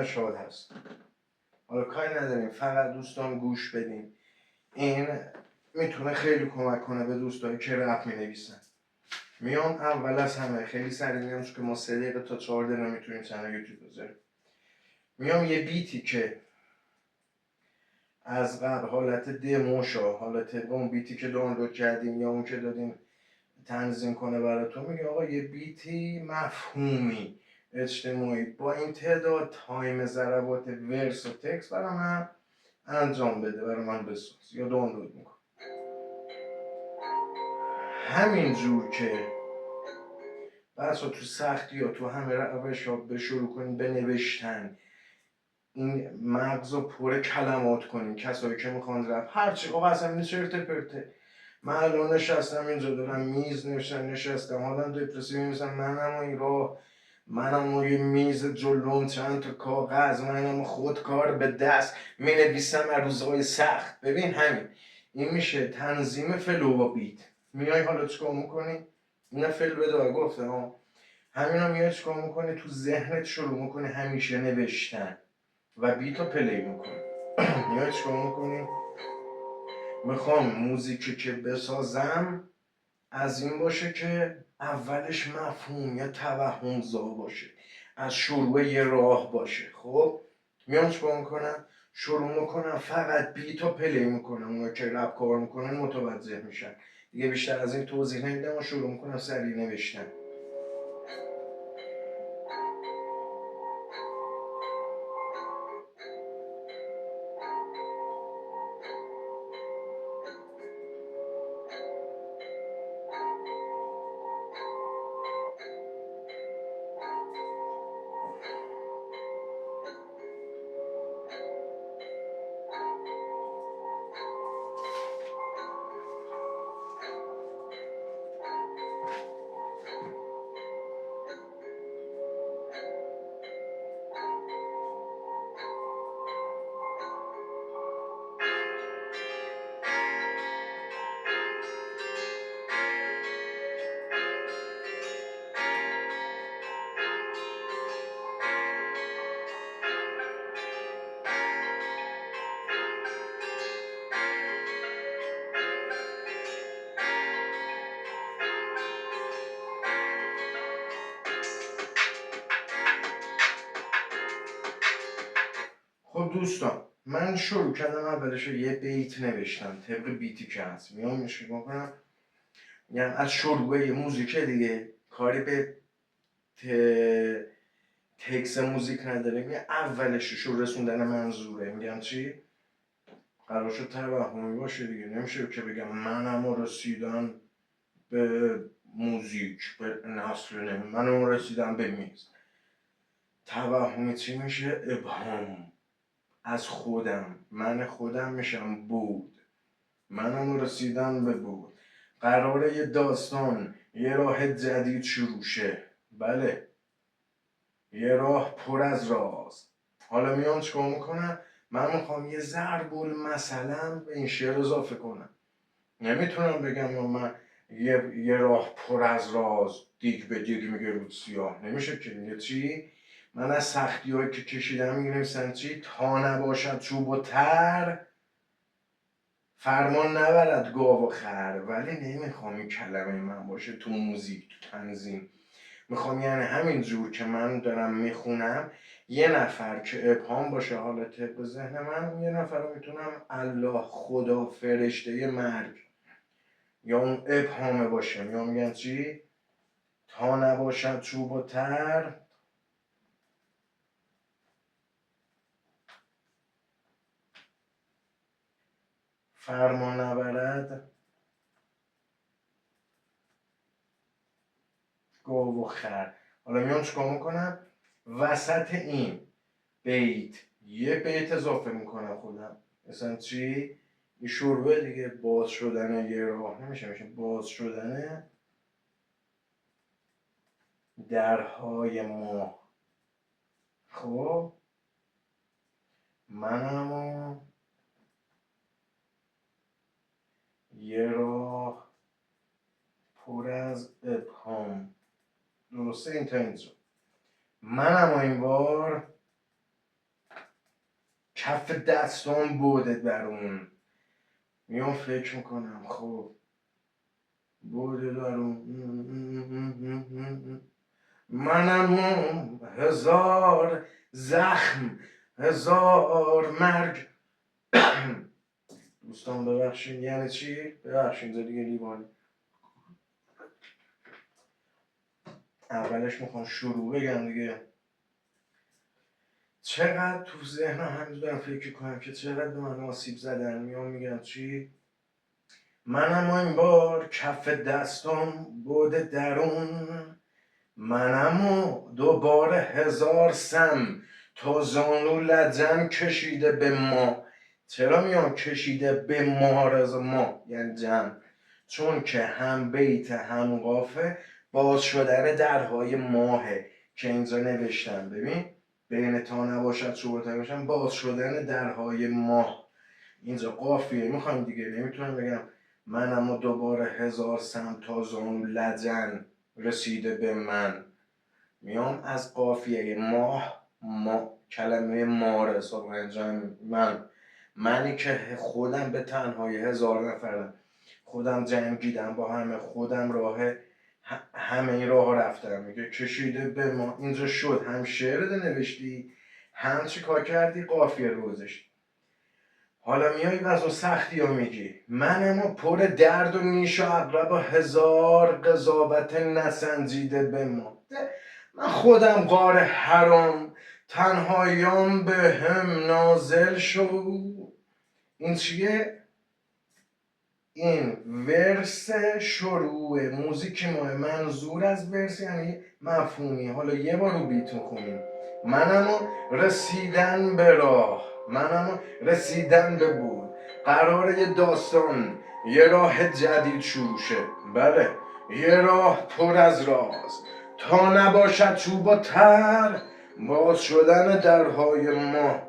شاد هست. حالا کاری نداریم، فقط دوستان گوش بدین. این میتونه خیلی کمک کنه به دوستایی که رپ مینویسن. میام اول از همه خیلی سریع میام، چون که ما 3 دقیقه تا 4 دقیقه میتونیم چنل یوتیوب بذاریم. میام یه بیتی که از قبل حالت دموشا، حالت اون بیتی که دانلود کردیم یا اون که دادیم تنظیم کنه براتون، میگه آقا یه بیتی مفهومی اجتماعی با این تعداد تایم ضربات ورس و تکس برای من انجام بده، برای من بساز یا دانلود میکن. همین جور که بسا تو سختی یا تو همه روش ها به شروع کنین به نوشتن، این مغز رو پر کلمات کنین. کسایی که میخوان رفت هرچی آقا اصلا این چرته پرته. من الان نشستم اینجا دارم میز نشستم حالا دپرسی میمیزم، منم این راه، منم یه میز جلوم چند تا کاغذ، منم خودکار به دست مینویسم از روزهای سخت. ببین همین این میشه تنظیم فلو و بیت. میای حالا چیکار میکنی؟ اینا فل بده گفتم ها، همینا میای چیکار میکنی؟ تو ذهنت شروع میکنی همیشه نوشتن و بیتو پلی میکنی. میای چیکار میکنی؟ میخوام موزیکی که بسازم از این باشه که اولش مفهوم یا توهم زا باشه، از شروع یه راه باشه. خب میام چیکار میکنم؟ شروع میکنم فقط بیتو پلی میکنم. اونها که رپ کار میکنن متوجه میشن دیگه، بیشتر از این توضیح نمیدم و شروع میکنم سریع نوشتن. خب دوستان من شروع کردم اولش یه بیت نوشتم طبق بیتی که هست. میام میشه کنم یعنی از شروع موزیک دیگه، کاری به تکس موزیک نداریم، یه اولشو رسوندن منظوره. میگم چی؟ قرار شد توهمی باشه دیگه، نمیشه که بگم منم رسیدن به موزیک، به نصر منم رسیدم به میز. توهمی چی میشه؟ ابهام از خودم، من خودم میشم بود، منم رسیدم به بود. قراره یه داستان، یه راه جدید شروع شه. بله، یه راه پر از راز. حالا میام چیکار میکنم؟ من میخوام یه ضرب مثلا به این شعر اضافه کنم. نمیتونم بگم من یه راه پر از راز دیگ به دیگ میگه رود سیاه. نمیشه که. میگه چی؟ من از سختی هایی که کشیدم میگه چی؟ تا نباشد چوب و تر فرمان نبرد گاو و خر. ولی نمیخوام این کلمه من باشه تو موزیک، تو تنظیم. میخوام یعنی همین جور که من دارم میخونم یه نفر که ابهام باشه، حالا طبق ذهن من یه نفر رو میتونم الله، خدا، فرشته مرگ یا اون ابهامه باشه. یا میگن چی؟ تا نباشد چوب و تر فرمان نبرد گاو و خر. حالا میام چیکار میکنم؟ وسط این بیت یه بیت اضافه میکنم خودم. مثلا چی؟ این شروع دیگه، باز شدن یه راه نمیشه، میشه باز شدن درهای ما. خب منم یه راه پر از ابهام. درسته این تا اینجا؟ منم این بار کف دستام بوده درون. میام فکر میکنم خب بوده درون، منم هزار زخم، هزار مرگ. دوستان ببخشین یعنی چی؟ ببخشین دیگه لیوانی. اولش میخوام شروع بگم دیگه. چقدر تو ذهنم هنوز دارم فکر کنم که چقدر به من آسیب زدن. میام میگم چی؟ منم این بار کف دستم بوده درون، منم دوباره هزار سم تا زانو لجن کشیده به ما. چرا میام کشیده به ما رضا؟ ما یعنی جمع، چون که هم بیت هم قافه باز شدن درهای ماهه که اینجا نوشتم. ببین بین تا نباشد شباتا باشم باز شدن درهای ماه. اینجا قافیه میخوام دیگه، نمیتونم بگم منم دوباره هزار سم تا زانو لجن رسیده به من. میام از قافیه ماه، ما کلمه ما رو حساب انجام منی که خودم به تنهای هزار نفرم، خودم جنگیدم با همه، خودم همه این راه رفتم. میگه کشیده به ما. اینجا شد هم شعر ده نوشتی هم چی کار کردی؟ قافیه روزش. حالا میایی و از اون سختی ها میگی منم پر درد و نیش و عقرب و هزار قضاوت نسنجیده به ما. من خودم غار حرام، تنهاییام به هم نازل شد. این چیه؟ این ورس شروع موزیک ماه. منظور از ورس یعنی مفهومی. حالا یه بار رو بیتون کنیم. منم رسیدن به راه، منم رسیدن به بود، قراره یه داستان، یه راه جدید شروع شه. بله یه راه پر از راز، تا نباشد چوب و تر باز شدن درهای ما.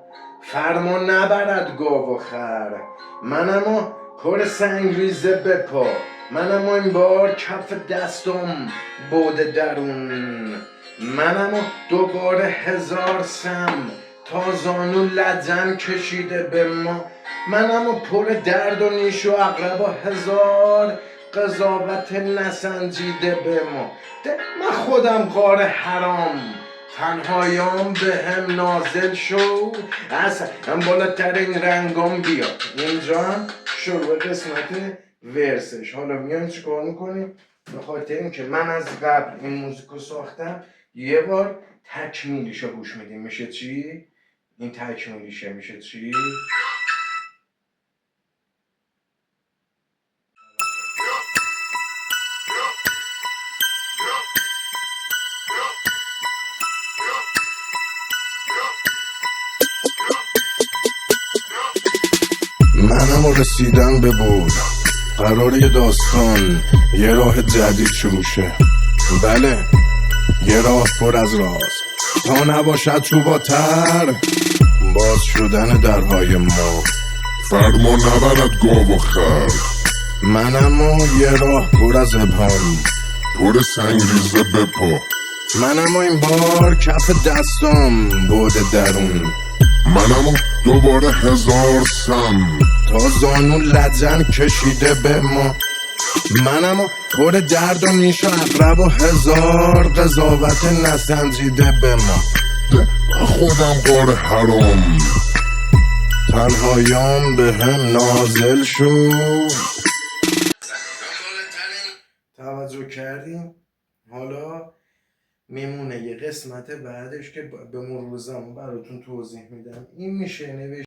فرما نبرد گاو و خر، منم پر سنگریزه به پا، منم این بار کف دستم بوده درون، منم دوباره هزار سم تا زانو لجن کشیده به ما. منم پر درد و نیش و عقرب و هزار قضاوت نسنجیده به ما. من خودم غار حرام، تنهاییام به هم نازل شو، از هم بالاترین رنگام بیا. اینجا هم شروع قسمت ورسش. حالا میایم چی کار میکنیم؟ به خاطر این که من از قبل این موزیکو ساختم یه بار تکمیلیشو گوش میدیم. میشه چی؟ این تکمیلیشه میشه چی؟ منم رسیدن به بود، قراره یه داستان، یه راه جدید شروع شه. بله یه راه پر از راز، تا نباشد چوباتر باز شدن درهای ما. فرما نبرد گاو و خر، منم یه راه پر از ابهام، پر سنگریزه به پا، منم این بار کف دستم بوده درون، منم دوباره هزار سم تا زانو لجن کشیده به ما. منم پر درد و نیش و عقرب و هزار قضاوت نسنجیده به ما. من خودم غار حرام، تنهاییام به هم نازل شد. توجه کردیم؟ حالا میمونه یه قسمت بعدش که به مرور زمان براتون توضیح میدم. این میشه نوشت